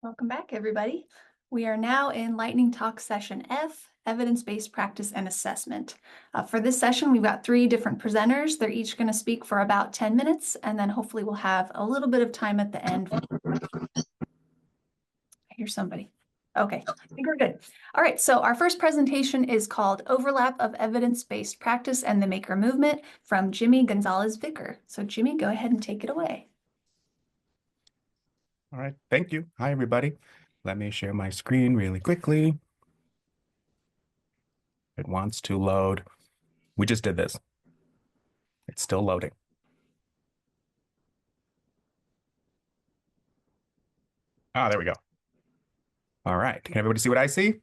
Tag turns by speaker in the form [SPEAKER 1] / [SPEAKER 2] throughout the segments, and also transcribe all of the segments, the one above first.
[SPEAKER 1] Welcome back, everybody. We are now in Lightning Talk Session F, Evidence-Based Practice and Assessment. For this session, we've got three different presenters. They're each going to speak for about 10 minutes, and then hopefully we'll have a little bit of time at the end. I hear somebody. Okay, I think we're good. All right, so our first presentation is called Overlap of Evidence-Based Practice and the Maker Movement from Jimmy Gonzalez-Vicker. So Jimmy, go ahead and take it away.
[SPEAKER 2] All right, thank you. Hi, everybody. Let me share my screen really quickly. It wants to load. We just did this. It's still loading. Ah, there we go. All right, can everybody see what I see?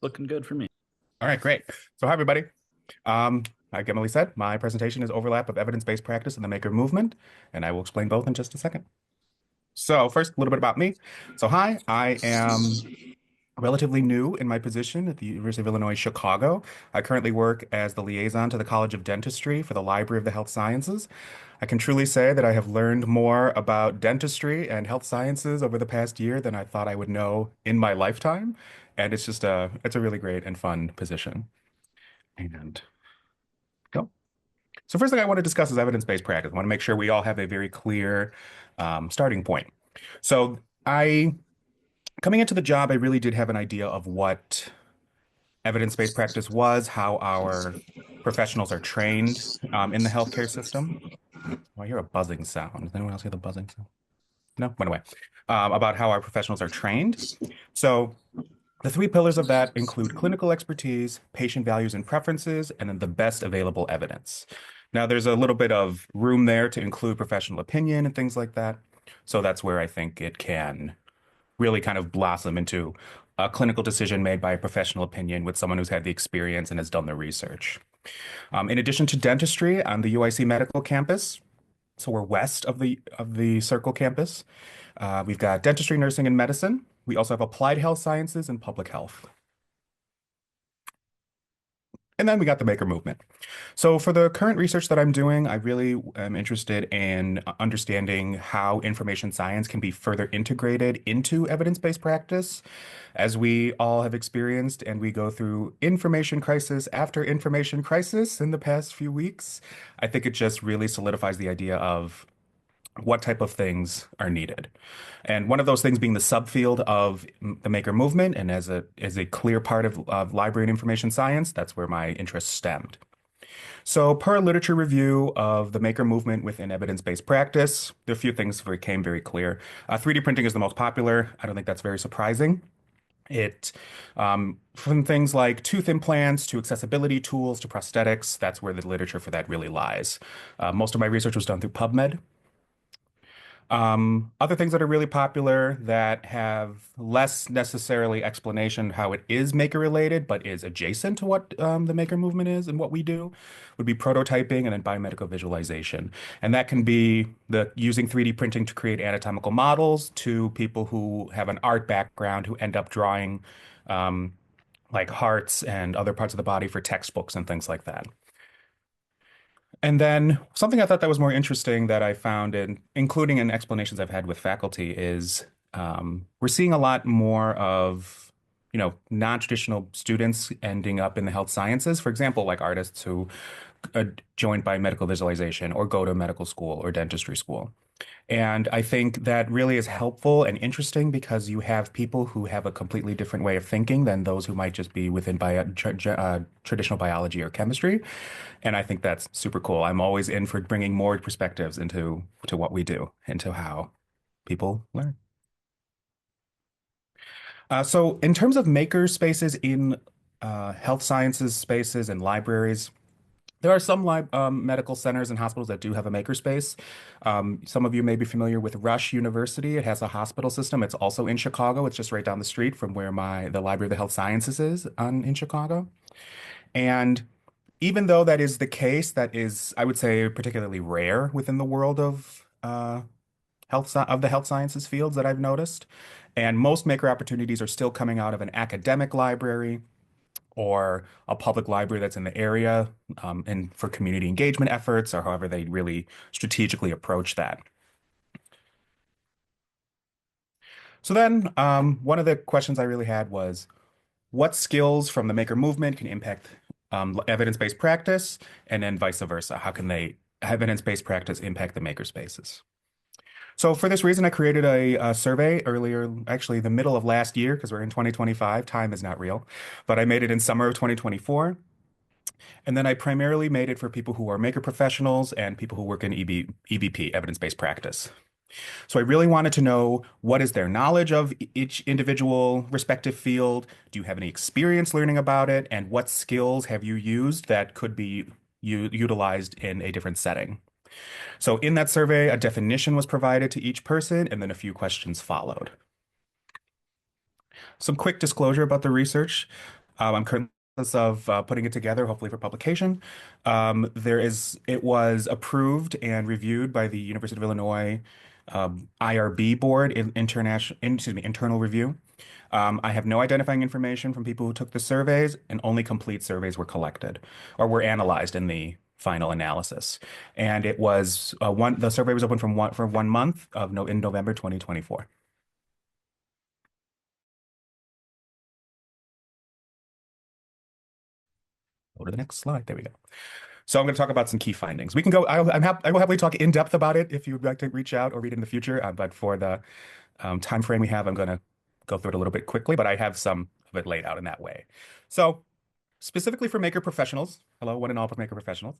[SPEAKER 3] Looking good for me.
[SPEAKER 2] All right, great. So hi, everybody. Like Emily said, my presentation is Overlap of Evidence-Based Practice and the Maker Movement, and I will explain both in just a second. So first, a little bit about me. So hi, I am relatively new in my position at the University of Illinois, Chicago. I currently work as the liaison to the College of Dentistry for the Library of the Health Sciences. I can truly say that I have learned more about dentistry and health sciences over the past year than I thought I would know in my lifetime. And it's a really great and fun position. And go. So first thing I want to discuss is evidence-based practice. I want to make sure we all have a very clear starting point. So coming into the job, I really did have an idea of what evidence-based practice was, how our professionals are trained in the healthcare system. Oh, I hear a buzzing sound. Does anyone else hear the buzzing sound? No, went away. About how our professionals are trained. So the three pillars of that include clinical expertise, patient values and preferences, and then the best available evidence. Now, there's a little bit of room there to include professional opinion and things like that. So that's where I think it can really kind of blossom into a clinical decision made by a professional opinion with someone who's had the experience and has done the research. In addition to dentistry on the UIC Medical Campus, so we're west of the Circle campus, we've got dentistry, nursing, and medicine. We also have applied health sciences and public health. And then we got the maker movement. So for the current research that I'm doing, I really am interested in understanding how information science can be further integrated into evidence-based practice. As we all have experienced, and we go through information crisis after information crisis in the past few weeks, I think it just really solidifies the idea of what type of things are needed. And one of those things being the subfield of the maker movement, and as a clear part of library and information science, that's where my interest stemmed. So, per literature review of the maker movement within evidence-based practice, there are a few things that became very clear. 3D printing is the most popular. I don't think that's very surprising. From things like tooth implants to accessibility tools to prosthetics, that's where the literature for that really lies. Most of my research was done through PubMed. Other things that are really popular that have less necessarily explanation how it is maker related, but is adjacent to what the maker movement is and what we do, would be prototyping and then biomedical visualization. And that can be the using 3D printing to create anatomical models to people who have an art background who end up drawing like hearts and other parts of the body for textbooks and things like that. And then something I thought that was more interesting that I found in including in explanations I've had with faculty is we're seeing a lot more of, non-traditional students ending up in the health sciences. For example, like artists who joined by medical visualization or go to medical school or dentistry school. And I think that really is helpful and interesting because you have people who have a completely different way of thinking than those who might just be within traditional biology or chemistry. And I think that's super cool. I'm always in for bringing more perspectives into what we do, into how people learn. So in terms of maker spaces in health sciences spaces and libraries, there are some medical centers and hospitals that do have a makerspace. Some of you may be familiar with Rush University. It has a hospital system. It's also in Chicago. It's just right down the street from where the Library of the Health Sciences is in Chicago. And even though that is the case, that is, I would say, particularly rare within the world of the health sciences fields that I've noticed. And most maker opportunities are still coming out of an academic library or a public library that's in the area, and for community engagement efforts, or however they really strategically approach that. So then, one of the questions I really had was, what skills from the maker movement can impact evidence-based practice, and then vice versa? How can they evidence-based practice impact the maker spaces? So for this reason, I created a survey earlier, actually the middle of last year, because we're in 2025. Time is not real, but I made it in summer of 2024. And then I primarily made it for people who are maker professionals and people who work in EBP, evidence-based practice. So I really wanted to know, what is their knowledge of each individual respective field? Do you have any experience learning about it? And what skills have you used that could be utilized in a different setting? So in that survey, a definition was provided to each person, and then a few questions followed. Some quick disclosure about the research. I'm currently in the process of putting it together, hopefully for publication. It was approved and reviewed by the University of Illinois IRB board in internal review. I have no identifying information from people who took the surveys, and only complete surveys were collected or were analyzed in the final analysis. And it was the survey was open for 1 month in November 2024. Go to the next slide. There we go. So I'm going to talk about some key findings. We can go. I will happily talk in depth about it if you would like to reach out or read it in the future. But for the time frame we have, I'm going to go through it a little bit quickly. But I have some of it laid out in that way. So specifically for maker professionals, hello, one and all maker professionals.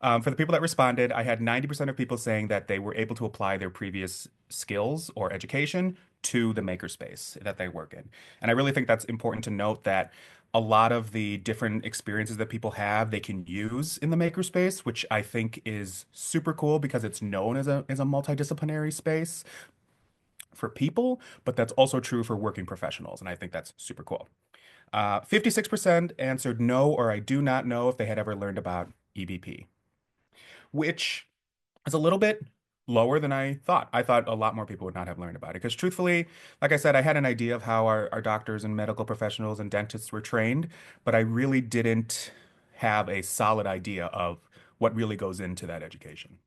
[SPEAKER 2] For the people that responded, I had 90% of people saying that they were able to apply their previous skills or education to the makerspace that they work in. And I really think that's important to note, that a lot of the different experiences that people have, they can use in the makerspace, which I think is super cool because it's known as a multidisciplinary space for people, but that's also true for working professionals. And I think that's super cool. 56% answered no or I do not know if they had ever learned about EBP, which is a little bit lower than I thought. I thought a lot more people would not have learned about it because, truthfully, like I said, I had an idea of how our doctors and medical professionals and dentists were trained, but I really didn't have a solid idea of what really goes into that education.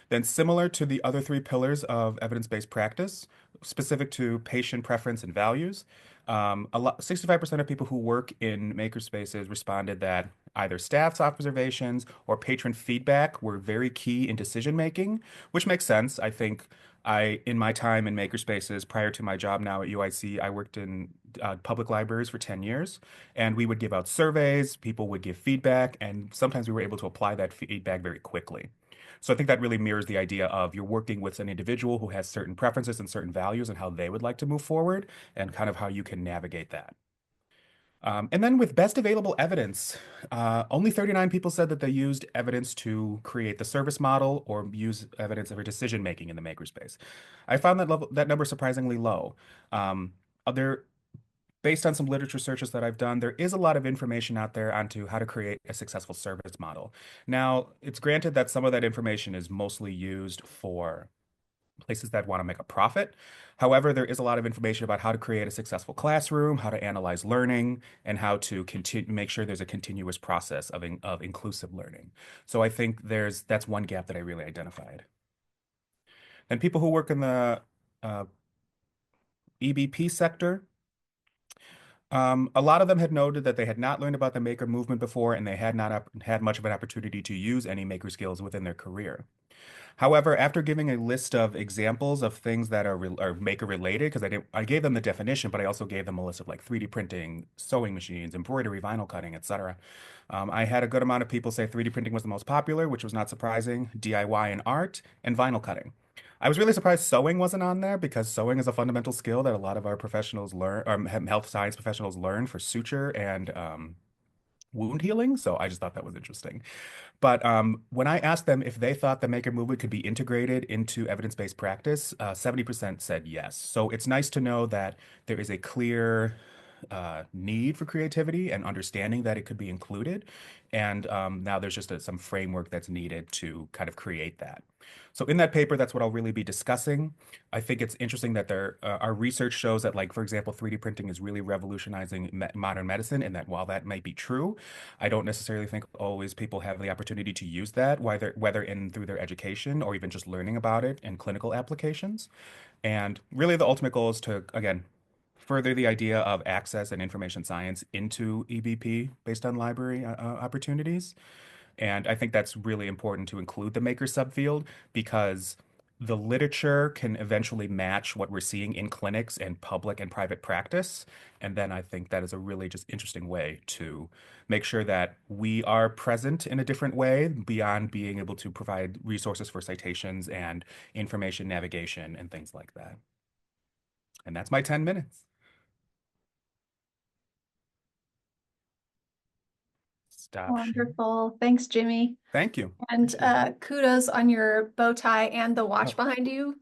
[SPEAKER 2] Then, similar to the other three pillars of evidence-based practice, specific to patient preference and values, 65% of people who work in makerspaces responded that either staff's observations or patron feedback were very key in decision making, which makes sense. I think in my time in makerspaces prior to my job now at UIC, I worked in public libraries for 10 years, and we would give out surveys, people would give feedback, and sometimes we were able to apply that feedback very quickly. So I think that really mirrors the idea of you're working with an individual who has certain preferences and certain values and how they would like to move forward, and kind of how you can navigate that. And then with best available evidence, only 39 people said that they used evidence to create the service model or use evidence for decision making in the makerspace. I found that number surprisingly low. There Based on some literature searches that I've done, there is a lot of information out there onto how to create a successful service model. Now, it's granted that some of that information is mostly used for places that want to make a profit. However, there is a lot of information about how to create a successful classroom, how to analyze learning, and how to make sure there's a continuous process of inclusive learning. So I think that's one gap that I really identified. And people who work in the EBP sector, a lot of them had noted that they had not learned about the maker movement before, and they had not had much of an opportunity to use any maker skills within their career. However, after giving a list of examples of things that are maker related, because I gave them the definition, but I also gave them a list of like 3D printing, sewing machines, embroidery, vinyl cutting, etc. I had a good amount of people say 3D printing was the most popular, which was not surprising, DIY and art, and vinyl cutting. I was really surprised sewing wasn't on there, because sewing is a fundamental skill that a lot of our professionals learn, or health science professionals learn for suture and wound healing. So I just thought that was interesting. But when I asked them if they thought the maker movement could be integrated into evidence-based practice, 70% said yes. So it's nice to know that there is a clear need for creativity and understanding that it could be included. And now there's just some framework that's needed to kind of create that. So in that paper, that's what I'll really be discussing. I think it's interesting that our research shows that, like, for example, 3D printing is really revolutionizing modern medicine, and that while that might be true, I don't necessarily think always people have the opportunity to use that, whether in through their education or even just learning about it in clinical applications. And really, the ultimate goal is to, again, further the idea of access and information science into EBP based on library opportunities. And I think that's really important to include the maker subfield because the literature can eventually match what we're seeing in clinics and public and private practice. And then I think that is a really just interesting way to make sure that we are present in a different way beyond being able to provide resources for citations and information navigation and things like that. And that's my 10 minutes. Stop sharing.
[SPEAKER 1] Wonderful. Thanks, Jimmy.
[SPEAKER 2] Thank you.
[SPEAKER 1] And
[SPEAKER 2] Appreciate it.
[SPEAKER 1] kudos on your bow tie and the watch
[SPEAKER 2] Oh,
[SPEAKER 1] behind you.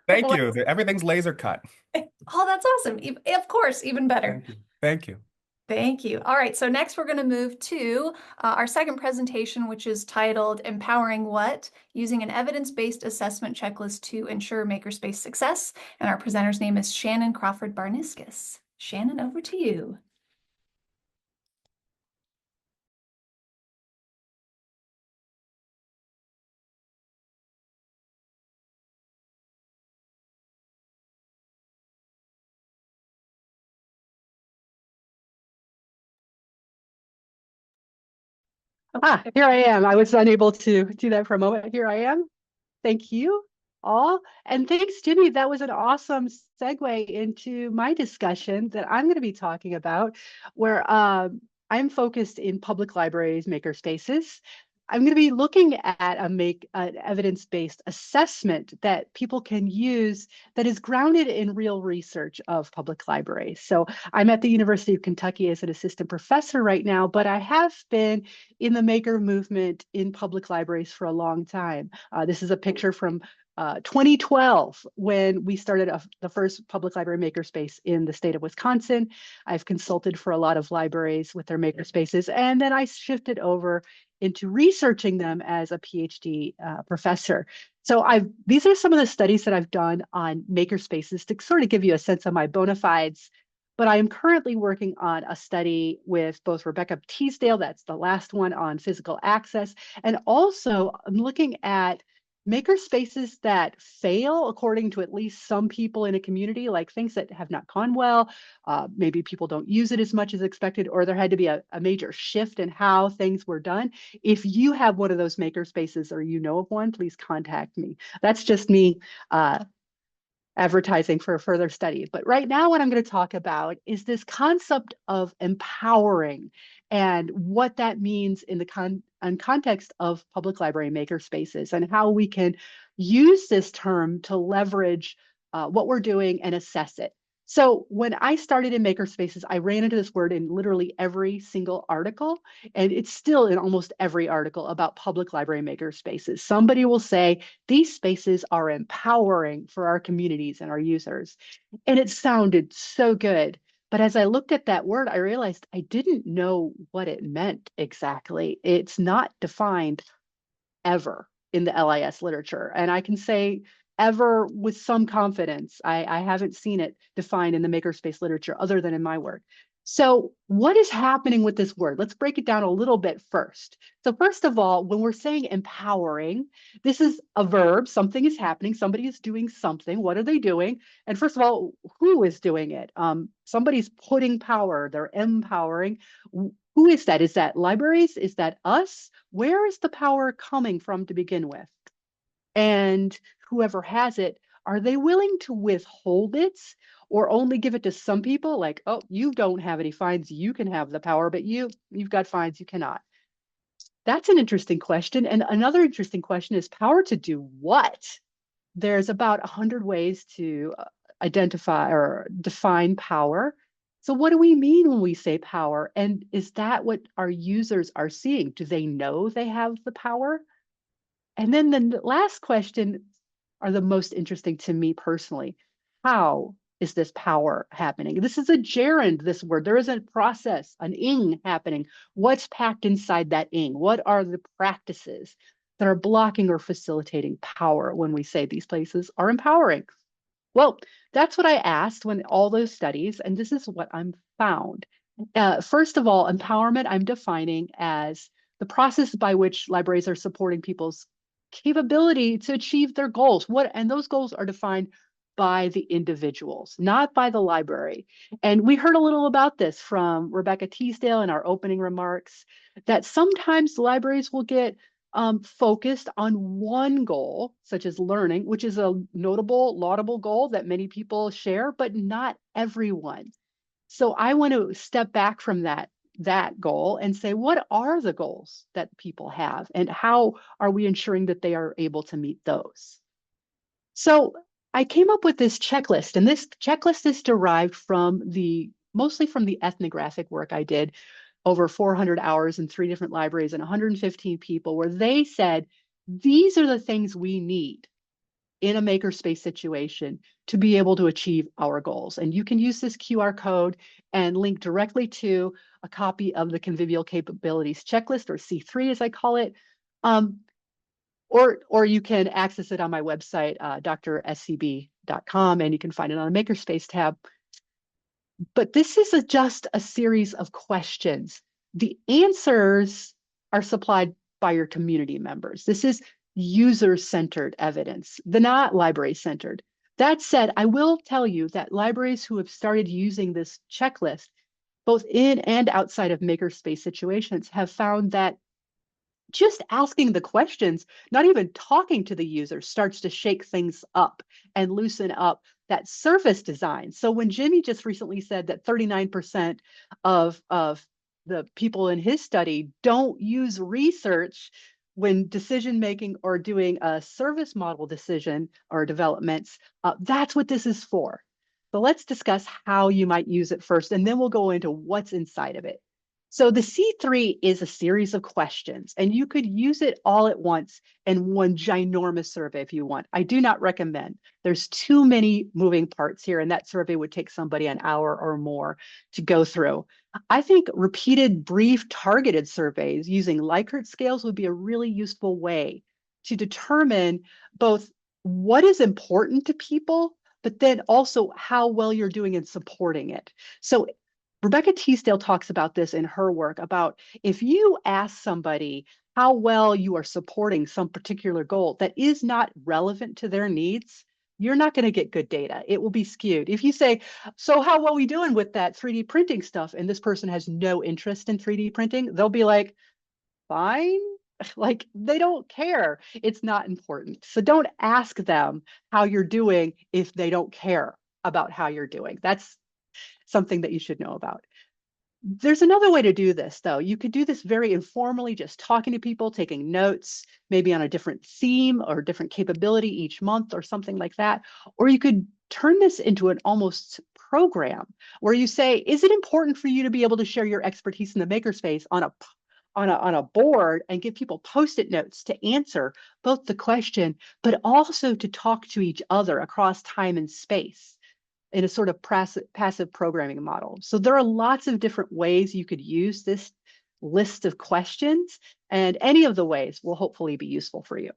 [SPEAKER 2] thank you. Everything's laser cut.
[SPEAKER 1] Oh, that's awesome. Of course, even better.
[SPEAKER 2] Thank you. Thank you.
[SPEAKER 1] Thank you. All right, so next we're going to move to our second presentation, which is titled Empowering What? Using an Evidence-Based Assessment Checklist to Ensure Makerspace Success. And our presenter's name is Shannon Crawford Barniskis. Shannon, over to you.
[SPEAKER 3] Here I am. I was unable to do that for a moment. Here I am. Thank you all. And thanks, Jimmy. That was an awesome segue into my discussion that I'm going to be talking about, where I'm focused in public libraries, maker spaces. I'm going to be looking at an evidence-based assessment that people can use that is grounded in real research of public libraries. So I'm at the University of Kentucky as an assistant professor right now, but I have been in the maker movement in public libraries for a long time. This is a picture from 2012 when we started the first public library makerspace in the state of Wisconsin. I've consulted for a lot of libraries with their makerspaces, and then I shifted over into researching them as a PhD professor. So these are some of the studies that I've done on makerspaces to sort of give you a sense of my bona fides. But I am currently working on a study with both Rebecca Teasdale, that's the last one on physical access, and also I'm looking at maker spaces that fail according to at least some people in a community, like things that have not gone well. Maybe people don't use it as much as expected, or there had to be a major shift in how things were done. If you have one of those maker spaces or you know of one, please contact me. That's just me advertising for further study. But right now, what I'm going to talk about is this concept of empowering and what that means in the context of public library maker spaces and how we can use this term to leverage what we're doing and assess it. So when I started in maker spaces, I ran into this word in literally every single article, and it's still in almost every article about public library maker spaces. Somebody will say, these spaces are empowering for our communities and our users. And it sounded so good. But as I looked at that word, I realized I didn't know what it meant exactly. It's not defined ever in the LIS literature. And I can say ever with some confidence. I haven't seen it defined in the makerspace literature other than in my work. So what is happening with this word? Let's break it down a little bit first. So first of all, when we're saying empowering, this is a verb. Something is happening. Somebody is doing something. What are they doing? And first of all, who is doing it? Somebody's putting power. They're empowering. Who is that? Is that libraries? Is that us? Where is the power coming from to begin with? And whoever has it, are they willing to withhold it or only give it to some people? Like, oh, you don't have any fines, you can have the power, but you've got fines, you cannot. That's an interesting question. And another interesting question is power to do what? There's about 100 ways to identify or define power. So what do we mean when we say power? And is that what our users are seeing? Do they know they have the power? And then the last question are the most interesting to me personally. How is this power happening? This is a gerund, this word. There is a process, an ing happening. What's packed inside that ing? What are the practices that are blocking or facilitating power when we say these places are empowering? Well, that's what I asked when all those studies, and this is what I'm found. First of all, empowerment I'm defining as the process by which libraries are supporting people's capability to achieve their goals. And those goals are defined by the individuals, not by the library. And we heard a little about this from Rebecca Teasdale in our opening remarks, that sometimes libraries will get focused on one goal, such as learning, which is a notable, laudable goal that many people share, but not everyone. So I want to step back from that goal and say, what are the goals that people have, and how are we ensuring that they are able to meet those? So I came up with this checklist, and this checklist is derived from mostly from the ethnographic work I did over 400 hours in 3 different libraries and 115 people, where they said, these are the things we need in a makerspace situation to be able to achieve our goals. And you can use this QR code and link directly to a copy of the Convivial Capabilities Checklist, or C3 as I call it. Or you can access it on my website, drscb.com, and you can find it on the Makerspace tab. But this is just a series of questions. The answers are supplied by your community members. This is user-centered evidence, the not library-centered. That said, I will tell you that libraries who have started using this checklist, both in and outside of makerspace situations, have found that just asking the questions, not even talking to the user, starts to shake things up and loosen up that surface design. So when Jimmy just recently said that 39% of the people in his study don't use research when decision making or doing a service model decision or developments, that's what this is for. So let's discuss how you might use it first, and then we'll go into what's inside of it. So the C3 is a series of questions, and you could use it all at once in one ginormous survey if you want. I do not recommend. There's too many moving parts here, and that survey would take somebody an hour or more to go through. I think repeated, brief, targeted surveys using Likert scales would be a really useful way to determine both what is important to people, but then also how well you're doing in supporting it. So Rebecca Teasdale talks about this in her work, about if you ask somebody how well you are supporting some particular goal that is not relevant to their needs, you're not going to get good data. It will be skewed. If you say, so how well are we doing with that 3D printing stuff? And this person has no interest in 3D printing, they'll be like, fine. Like, they don't care. It's not important. So don't ask them how you're doing if they don't care about how you're doing. That's something that you should know about. There's another way to do this, though. You could do this very informally, just talking to people, taking notes, maybe on a different theme or different capability each month or something like that. Or you could turn this into an almost program where you say, is it important for you to be able to share your expertise in the makerspace on a board and give people Post-it notes to answer both the question, but also to talk to each other across time and space in a sort of passive programming model. So there are lots of different ways you could use this list of questions, and any of the ways will hopefully be useful for you.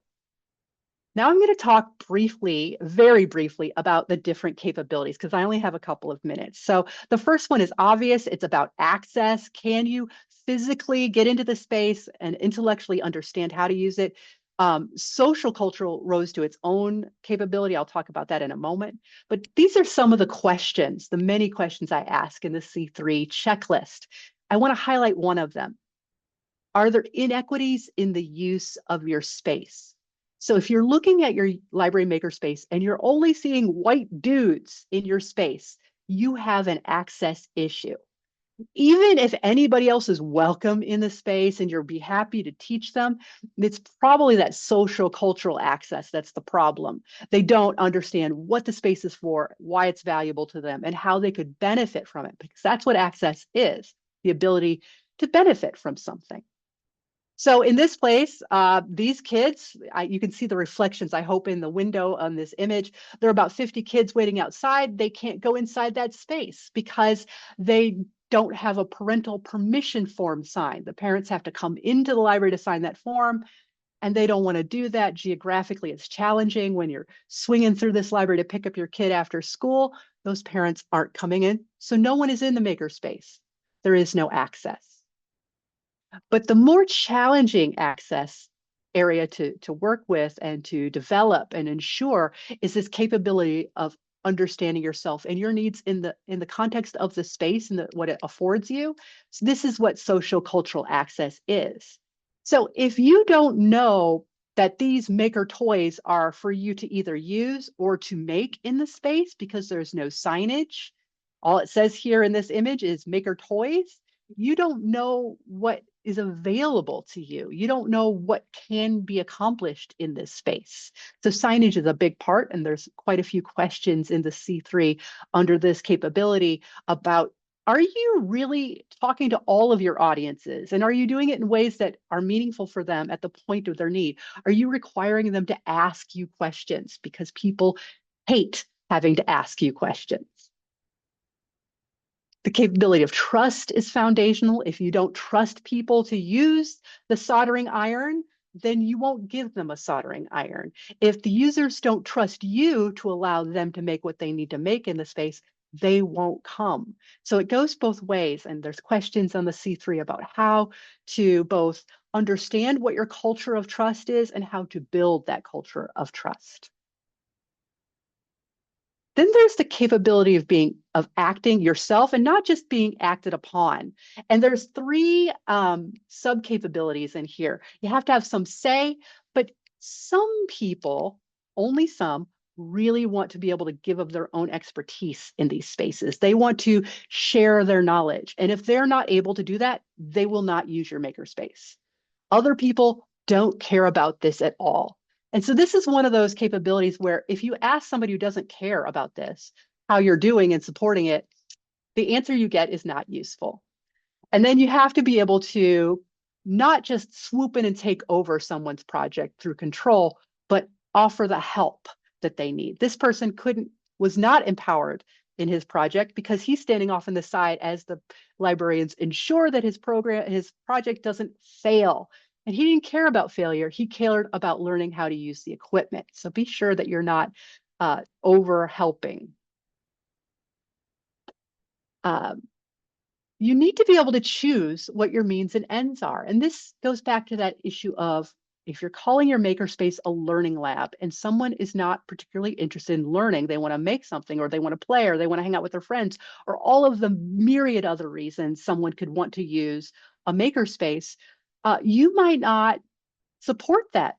[SPEAKER 3] Now I'm going to talk briefly, very briefly, about the different capabilities, because I only have a couple of minutes. So the first one is obvious. It's about access. Can you physically get into the space and intellectually understand how to use it? Social cultural rose to its own capability. I'll talk about that in a moment. But these are some of the questions, the many questions I ask in the C3 checklist. I want to highlight one of them. Are there inequities in the use of your space? So if you're looking at your library makerspace and you're only seeing white dudes in your space, you have an access issue. Even if anybody else is welcome in the space and you'll be happy to teach them, it's probably that social cultural access that's the problem. They don't understand what the space is for, why it's valuable to them, and how they could benefit from it, because that's what access is, the ability to benefit from something. So in this place, these kids, you can see the reflections, I hope, in the window on this image. There are about 50 kids waiting outside. They can't go inside that space because they don't have a parental permission form signed. The parents have to come into the library to sign that form, and they don't want to do that. Geographically, it's challenging when you're swinging through this library to pick up your kid after school. Those parents aren't coming in, so no one is in the makerspace. There is no access. But the more challenging access area to work with and to develop and ensure is this capability of understanding yourself and your needs in the context of the space and what it affords you. So this is what social cultural access is. So if you don't know that these maker toys are for you to either use or to make in the space because there's no signage, all it says here in this image is maker toys, you don't know what is available to you. You don't know what can be accomplished in this space. So signage is a big part, and there's quite a few questions in the C3 under this capability about, are you really talking to all of your audiences? And are you doing it in ways that are meaningful for them at the point of their need? Are you requiring them to ask you questions? Because people hate having to ask you questions. The capability of trust is foundational. If you don't trust people to use the soldering iron, then you won't give them a soldering iron. If the users don't trust you to allow them to make what they need to make in the space, they won't come. So it goes both ways. And there's questions on the C3 about how to both understand what your culture of trust is and how to build that culture of trust. Then there's the capability of acting yourself and not just being acted upon. And there's three sub capabilities in here. You have to have some say, but some people, only some, really want to be able to give of their own expertise in these spaces. They want to share their knowledge. And if they're not able to do that, they will not use your makerspace. Other people don't care about this at all. And so this is one of those capabilities where if you ask somebody who doesn't care about this, how you're doing and supporting it, the answer you get is not useful. And then you have to be able to not just swoop in and take over someone's project through control, but offer the help that they need. This person was not empowered in his project because he's standing off on the side as the librarians ensure that his project doesn't fail. And he didn't care about failure. He cared about learning how to use the equipment. So be sure that you're not over helping. You need to be able to choose what your means and ends are. And this goes back to that issue of if you're calling your makerspace a learning lab and someone is not particularly interested in learning, they want to make something or they want to play or they want to hang out with their friends or all of the myriad other reasons someone could want to use a makerspace, you might not support that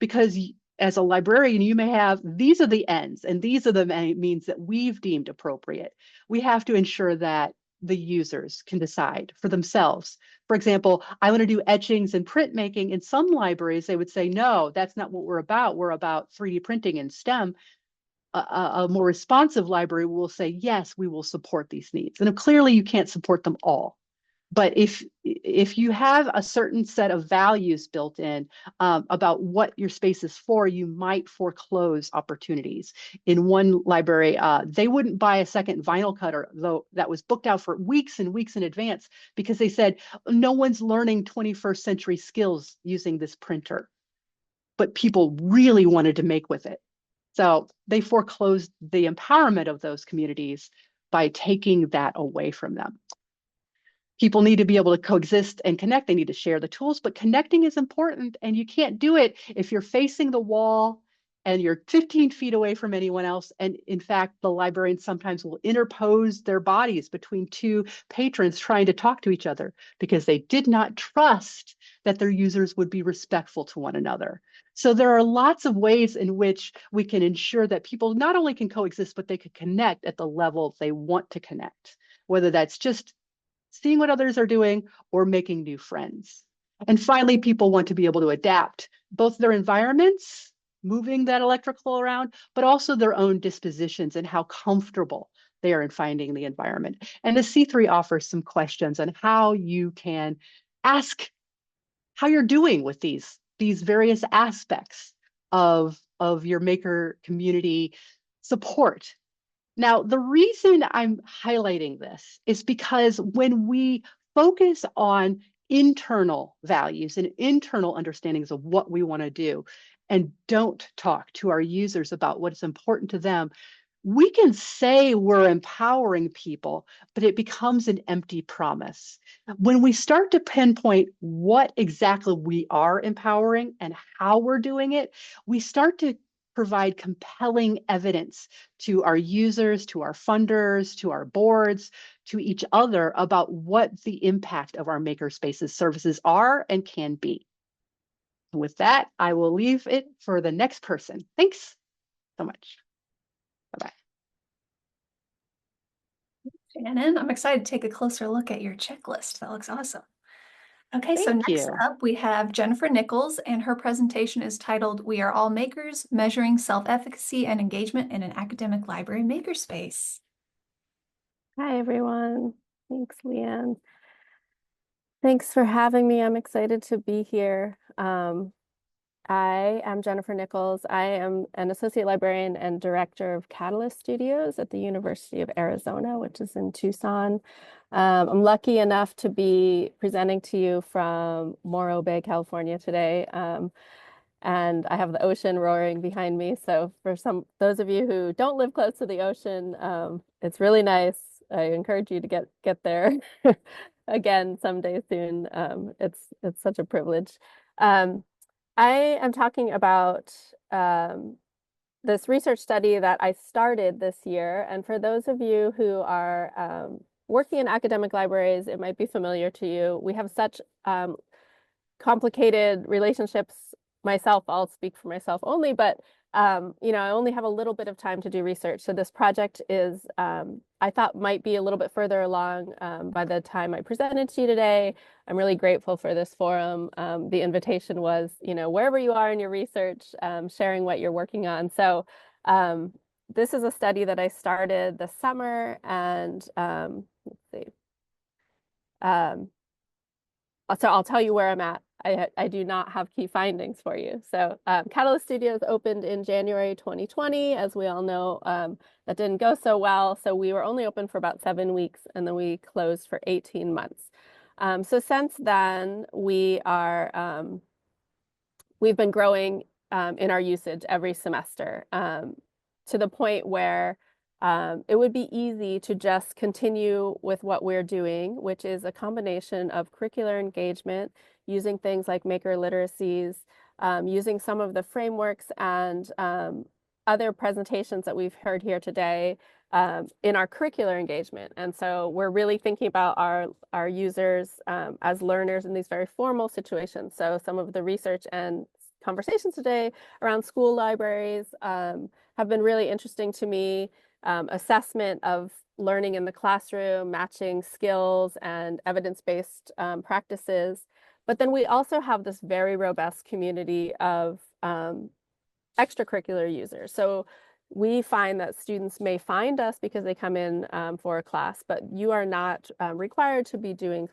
[SPEAKER 3] because as a librarian, you may have, these are the ends and these are the means that we've deemed appropriate. We have to ensure that the users can decide for themselves. For example, I want to do etchings and printmaking. In some libraries, they would say, no, that's not what we're about. We're about 3D printing and STEM. A more responsive library will say, yes, we will support these needs. And clearly you can't support them all. But if you have a certain set of values built in about what your space is for, you might foreclose opportunities. In one library, they wouldn't buy a second vinyl cutter, though that was booked out for weeks and weeks in advance because they said, no one's learning 21st century skills using this printer. But people really wanted to make with it. So they foreclosed the empowerment of those communities by taking that away from them. People need to be able to coexist and connect. They need to share the tools, but connecting is important. And you can't do it if you're facing the wall and you're 15 feet away from anyone else. And in fact, the librarians sometimes will interpose their bodies between two patrons trying to talk to each other because they did not trust that their users would be respectful to one another. So there are lots of ways in which we can ensure that people not only can coexist, but they can connect at the level they want to connect, whether that's just seeing what others are doing or making new friends. And finally, people want to be able to adapt both their environments, moving that electrical around, but also their own dispositions and how comfortable they are in finding the environment. And the C3 offers some questions on how you can ask how you're doing with these various aspects of your maker community support. Now, the reason I'm highlighting this is because when we focus on internal values and internal understandings of what we want to do and don't talk to our users about what is important to them, we can say we're empowering people, but it becomes an empty promise. When we start to pinpoint what exactly we are empowering and how we're doing it, we start to provide compelling evidence to our users, to our funders, to our boards, to each other about what the impact of our makerspaces services are and can be. With that, I will leave it for the next person. Thanks so much. Bye-bye.
[SPEAKER 1] Shannon, I'm excited to take a closer look at your checklist. That looks awesome. Okay, so
[SPEAKER 3] Thank
[SPEAKER 1] next
[SPEAKER 3] you.
[SPEAKER 1] up we have Jennifer Nichols, and her presentation is titled "We Are All Makers: Measuring Self-Efficacy and Engagement in an Academic Library Makerspace."
[SPEAKER 4] Hi, everyone. Thanks, Leanne. Thanks for having me. I'm excited to be here. I am Jennifer Nichols. I am an associate librarian and director of Catalyst Studios at the University of Arizona, which is in Tucson. I'm lucky enough to be presenting to you from Morro Bay, California today. And I have the ocean roaring behind me. So for those of you who don't live close to the ocean, it's really nice. I encourage you to get there again someday soon. It's such a privilege. I am talking about this research study that I started this year. And for those of you who are working in academic libraries, it might be familiar to you. We have such complicated relationships. Myself, I'll speak for myself only, but I only have a little bit of time to do research. So this project is, I thought might be a little bit further along by the time I presented to you today. I'm really grateful for this forum. The invitation was, wherever you are in your research, sharing what you're working on. So this is a study that I started this summer, and let's see. So I'll tell you where I'm at. I do not have key findings for you. So Catalyst Studios opened in January 2020. As we all know, that didn't go so well. So we were only open for about 7 weeks, and then we closed for 18 months. So since then, we've been growing in our usage every semester to the point where it would be easy to just continue with what we're doing, which is a combination of curricular engagement, using things like maker literacies, using some of the frameworks and other presentations that we've heard here today in our curricular engagement. And so we're really thinking about our users as learners in these very formal situations. So some of the research and conversations today around school libraries have been really interesting to me. Assessment of learning in the classroom, matching skills and evidence-based practices. But then we also have this very robust community of extracurricular users. So we find that students may find us because they come in for a class, but you are not required to be doing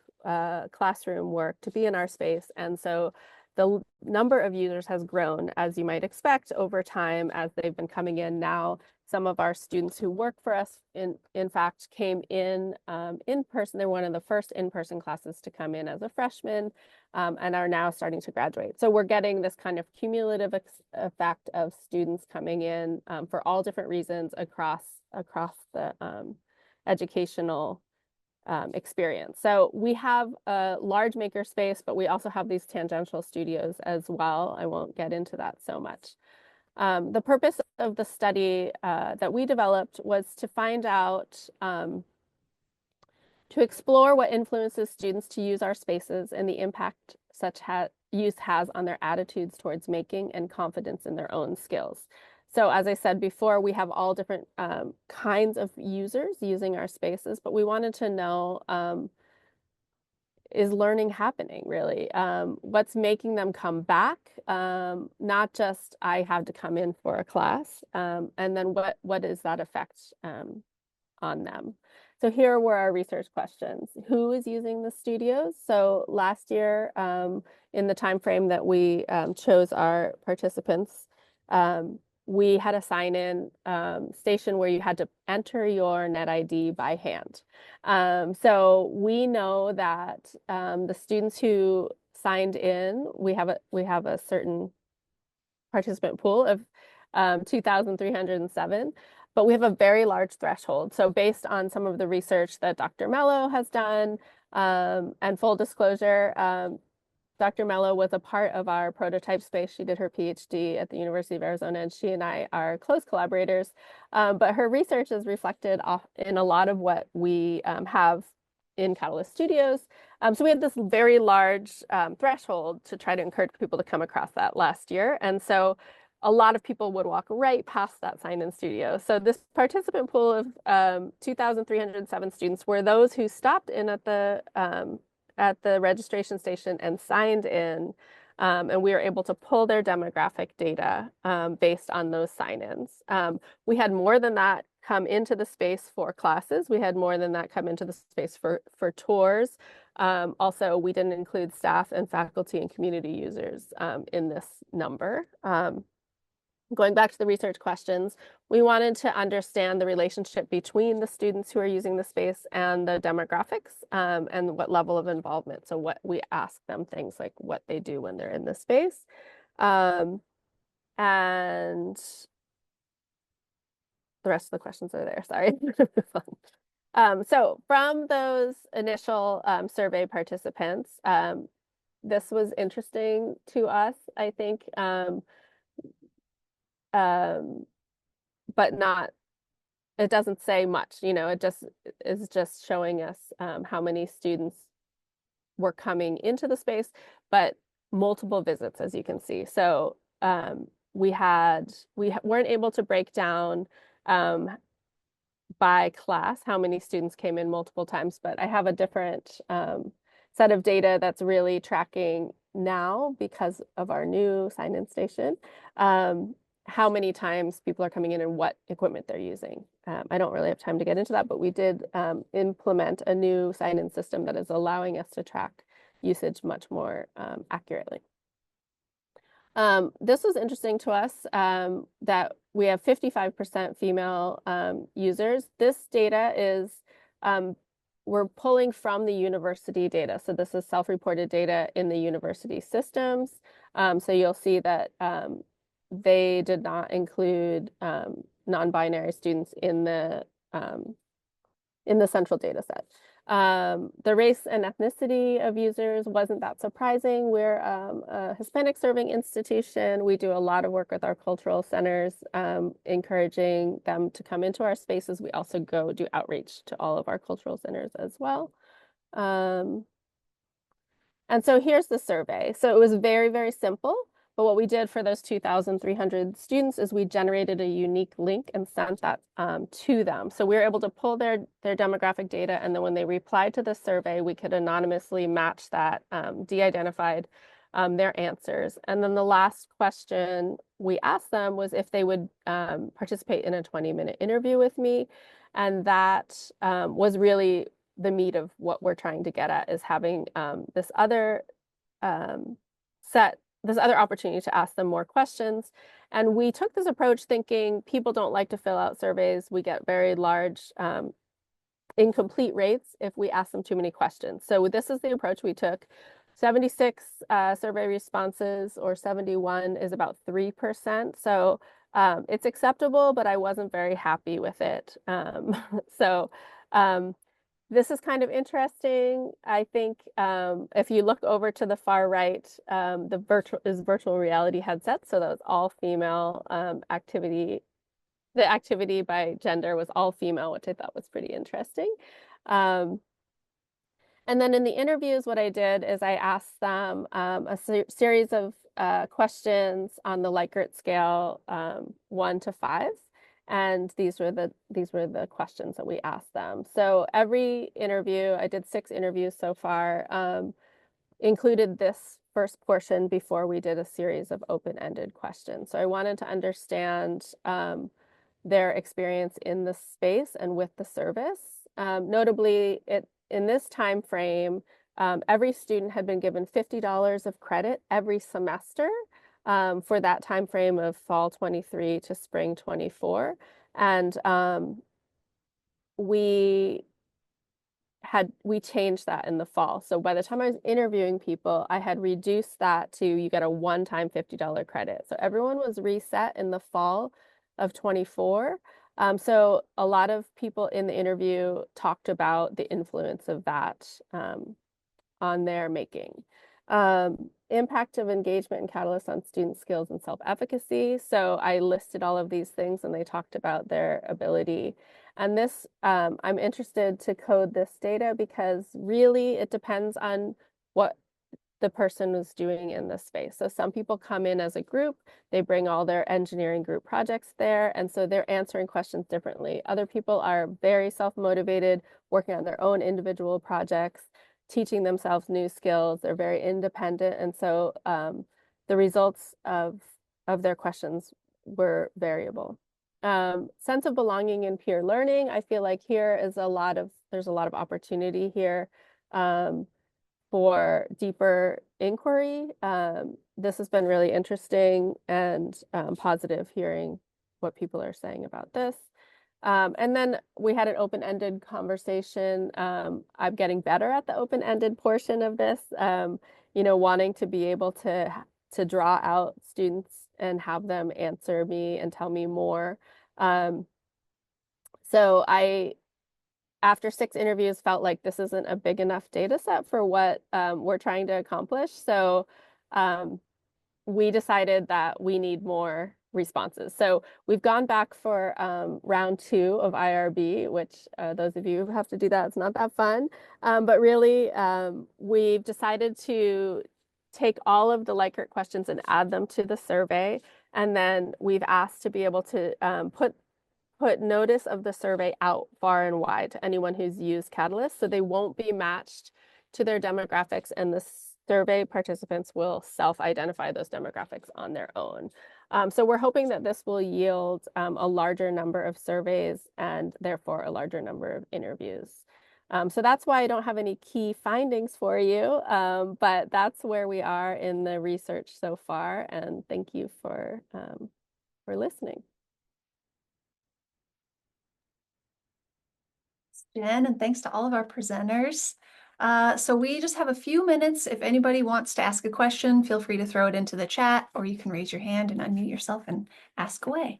[SPEAKER 4] classroom work to be in our space. And so the number of users has grown, as you might expect, over time as they've been coming in. Now some of our students who work for us, in fact, came in person. They're one of the first in-person classes to come in as a freshman and are now starting to graduate. So we're getting this kind of cumulative effect of students coming in for all different reasons across the educational experience. So we have a large makerspace, but we also have these tangential studios as well. I won't get into that so much. The purpose of the study that we developed was to find out, to explore what influences students to use our spaces and the impact such use has on their attitudes towards making and confidence in their own skills. So as I said before, we have all different kinds of users using our spaces, but we wanted to know, is learning happening really? What's making them come back? Not just I had to come in for a class, and then what is that effect on them? So here were our research questions. Who is using the studios? So last year, in the time frame that we chose our participants, we had a sign-in station where you had to enter your net ID by hand. So we know that the students who signed in, we have a certain participant pool of 2,307, but we have a very large threshold. So based on some of the research that Dr. Mello has done, and full disclosure, Dr. Mello was a part of our prototype space. She did her PhD at the University of Arizona, and she and I are close collaborators. But her research is reflected in a lot of what we have in Catalyst Studios. So we had this very large threshold to try to encourage people to come across that last year. And so a lot of people would walk right past that sign-in studio. So this participant pool of 2,307 students were those who stopped in at the registration station and signed in, and we were able to pull their demographic data based on those sign-ins. We had more than that come into the space for classes. We had more than that come into the space for tours. Also, we didn't include staff and faculty and community users in this number. Going back to the research questions, we wanted to understand the relationship between the students who are using the space and the demographics, and what level of involvement. So what we ask them things like what they do when they're in the space. And the rest of the questions are there, sorry. So from those initial survey participants, this was interesting to us, I think. But not, it doesn't say much, it just is just showing us how many students were coming into the space, but multiple visits, as you can see. So we weren't able to break down by class how many students came in multiple times, but I have a different set of data that's really tracking now because of our new sign-in station. How many times people are coming in and what equipment they're using. I don't really have time to get into that, but we did implement a new sign-in system that is allowing us to track usage much more accurately. This was interesting to us that we have 55% female users. This data is, we're pulling from the university data. So this is self-reported data in the university systems. So you'll see that they did not include non-binary students in the central data set. The race and ethnicity of users wasn't that surprising. We're a Hispanic serving institution. We do a lot of work with our cultural centers, encouraging them to come into our spaces. We also go do outreach to all of our cultural centers as well. And so here's the survey. So it was very, very simple. But what we did for those 2,300 students is we generated a unique link and sent that to them. So we were able to pull their demographic data, and then when they replied to the survey, we could anonymously match that, de-identified their answers. And then the last question we asked them was if they would participate in a 20-minute interview with me. And that was really the meat of what we're trying to get at, is having this other opportunity to ask them more questions. And we took this approach thinking people don't like to fill out surveys. We get very large incomplete rates if we ask them too many questions. So this is the approach we took. 76 survey responses, or 71 is about 3%. So it's acceptable, but I wasn't very happy with it. This is kind of interesting. I think if you look over to the far right, the virtual reality headset. So that was all female activity. The activity by gender was all female, which I thought was pretty interesting. And then in the interviews, what I did is I asked them a series of questions on the Likert scale, 1 to 5. And these were the questions that we asked them. So every interview, I did 6 interviews so far, included this first portion before we did a series of open-ended questions. So I wanted to understand their experience in the space and with the service. Notably, in this time frame, every student had been given $50 of credit every semester for that time frame of fall 23 to spring 24. And we changed that in the fall. So by the time I was interviewing people, I had reduced that to you get a one-time $50 credit. So everyone was reset in the fall of 24. So a lot of people in the interview talked about the influence of that on their making. Impact of engagement and catalyst on student skills and self-efficacy. So I listed all of these things and they talked about their ability. And this, I'm interested to code this data because really it depends on what the person was doing in this space. So some people come in as a group, they bring all their engineering group projects there, and so they're answering questions differently. Other people are very self-motivated, working on their own individual projects, teaching themselves new skills. They're very independent, and so the results of their questions were variable. Sense of belonging and peer learning. I feel like there's a lot of opportunity here for deeper inquiry. This has been really interesting and positive hearing what people are saying about this. And then we had an open-ended conversation. I'm getting better at the open-ended portion of this, wanting to be able to draw out students and have them answer me and tell me more. So after 6 interviews, felt like this isn't a big enough data set for what we're trying to accomplish. So we decided that we need more responses. So we've gone back for round 2 of IRB, which those of you who have to do that, it's not that fun. But really, we've decided to take all of the Likert questions and add them to the survey. And then we've asked to be able to put notice of the survey out far and wide to anyone who's used Catalyst, so they won't be matched to their demographics, and the survey participants will self-identify those demographics on their own. So we're hoping that this will yield a larger number of surveys and therefore a larger number of interviews. So that's why I don't have any key findings for you, but that's where we are in the research so far, and thank you for listening.
[SPEAKER 1] Jen, and thanks to all of our presenters. So we just have a few minutes. If anybody wants to ask a question, feel free to throw it into the chat, or you can raise your hand and unmute yourself and ask away.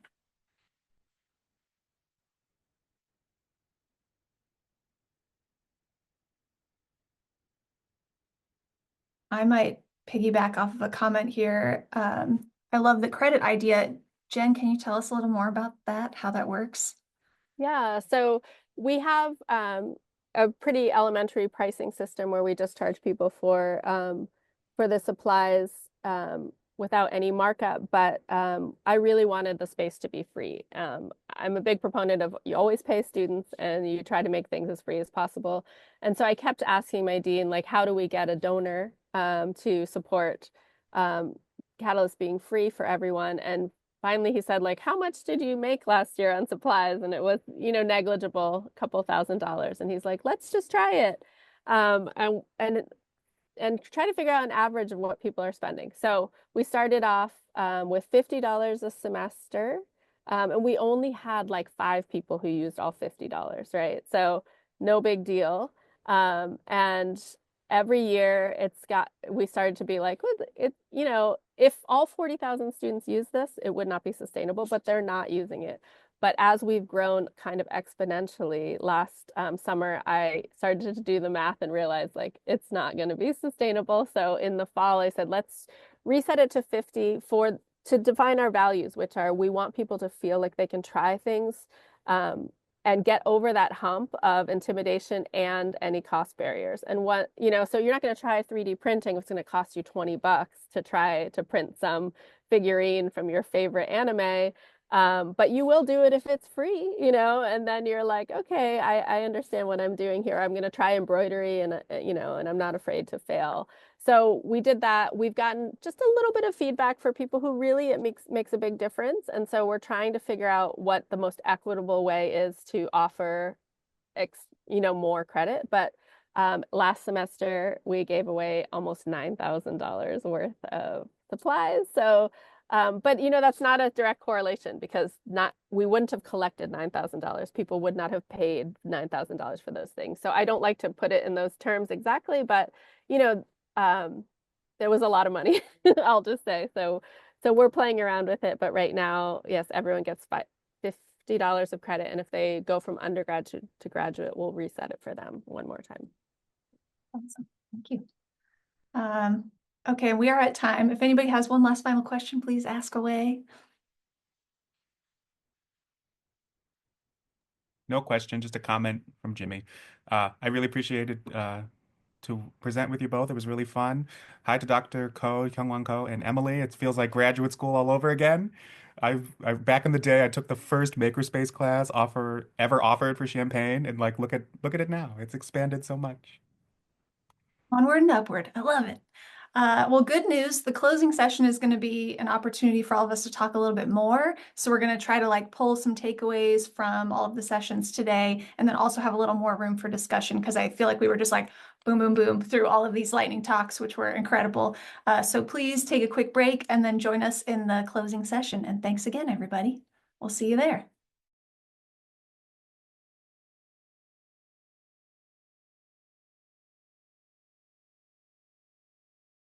[SPEAKER 1] I might piggyback off of a comment here. I love the credit idea. Jen, can you tell us a little more about that, how that works?
[SPEAKER 4] Yeah, so we have a pretty elementary pricing system where we just charge people for the supplies without any markup, but I really wanted the space to be free. I'm a big proponent of you always pay students and you try to make things as free as possible. And so I kept asking my dean, like, how do we get a donor to support Catalyst being free for everyone? And finally he said, like, how much did you make last year on supplies? And it was, negligible, a couple $1,000s. And he's like, let's just try it. And try to figure out an average of what people are spending. So we started off with $50 a semester. And we only had like 5 people who used all $50, right? So no big deal. And every year we started to be like, if all 40,000 students use this, it would not be sustainable, but they're not using it. But as we've grown kind of exponentially, last summer, I started to do the math and realized like it's not going to be sustainable. So in the fall, I said, let's reset it to 50 to define our values, which are we want people to feel like they can try things and get over that hump of intimidation and any cost barriers. And so you're not going to try 3D printing if it's going to cost you $20 to try to print some figurine from your favorite anime. But you will do it if it's free, and then you're like, okay, I understand what I'm doing here. I'm going to try embroidery and I'm not afraid to fail. So we did that. We've gotten just a little bit of feedback for people who really it makes a big difference. And so we're trying to figure out what the most equitable way is to offer more credit. But last semester we gave away almost $9,000 worth of supplies. So, but that's not a direct correlation because we wouldn't have collected $9,000. People would not have paid $9,000 for those things. So I don't like to put it in those terms exactly, but there was a lot of money, I'll just say. So we're playing around with it, but right now, yes, everyone gets $50 of credit, and if they go from undergrad to graduate, we'll reset it for them one more time.
[SPEAKER 1] Awesome. Thank you. Okay, we are at time. If anybody has one last final question, please ask away.
[SPEAKER 2] No question, just a comment from Jimmy. I really appreciated to present with you both. It was really fun. Hi to Dr. Ko, Kyungwon Ko, and Emily. It feels like graduate school all over again. Back in the day, I took the first makerspace class ever offered for Champaign, and like look at it now. It's expanded so much.
[SPEAKER 1] Onward and upward. I love it. Well, good news. The closing session is going to be an opportunity for all of us to talk a little bit more. So we're going to try to pull some takeaways from all of the sessions today, and then also have a little more room for discussion because I feel like we were just boom, boom, boom through all of these lightning talks, which were incredible. So please take a quick break and then join us in the closing session. And thanks again, everybody. We'll see you there.